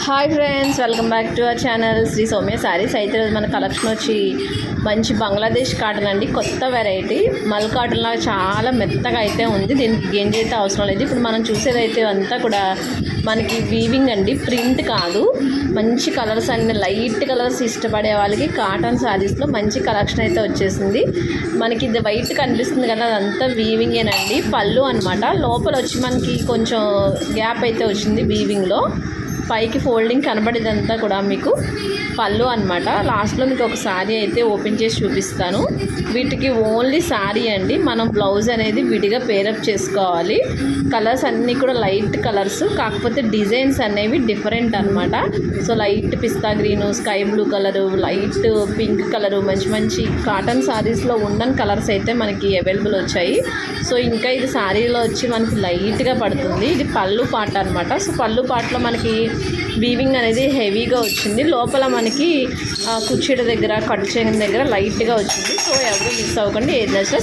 Hi friends, welcome back to our channel Shri Soumya Sarees. అయితే మన collection వచ్చి మంచి బంగ్లాదేశ్ కాటన్ అండి. కొత్త వెరైటీ మల్ కాటన్ లాగా చాలా మెత్తగా అయితే ఉంది. దీనికి గేంజ్ అయితే అవసరం లేదు. ఇప్పుడు మనం చూసేదైతే అంతా కూడా మనకి వీవింగ్ అండి, ప్రింట్ కాదు. మంచి కలర్స్ అన్ని లైట్ కలర్స్ ఇష్టపడే వాళ్ళకి కాటన్ శారీస్లో మంచి కలెక్షన్ అయితే వచ్చేసింది. మనకి ఇది వైట్ కనిపిస్తుంది కదా, అదంతా వీవింగేనండి. పళ్ళు అనమాట. లోపల వచ్చి మనకి కొంచెం గ్యాప్ అయితే వచ్చింది వీవింగ్లో. పైకి ఫోల్డింగ్ కనబడేదంతా కూడా మీకు పళ్ళు అనమాట. లాస్ట్లో మీకు ఒక శారీ అయితే ఓపెన్ చేసి చూపిస్తాను. వీటికి ఓన్లీ శారీ అండి, మనం బ్లౌజ్ అనేది విడిగా పేరప్ చేసుకోవాలి. కలర్స్ అన్నీ కూడా లైట్ కలర్స్, కాకపోతే డిజైన్స్ అనేవి డిఫరెంట్ అనమాట. So light pista green, sky blue colour, light pink colour, మంచి మంచి కాటన్ శారీస్లో ఉండని కలర్స్ అయితే మనకి అవైలబుల్ వచ్చాయి. సో ఇంకా ఇది శారీలో వచ్చి మనకి లైట్గా పడుతుంది. ఇది పళ్ళు పాట అనమాట. సో పళ్ళు పాటలో మనకి వీవింగ్ అనేది హెవీగా వచ్చింది. లోపల మనకి కుర్చీల దగ్గర, కట్ చేయడం దగ్గర లైట్గా వచ్చింది. సో ఎవరు మిస్ అవ్వకండి. ఏది నచ్చినా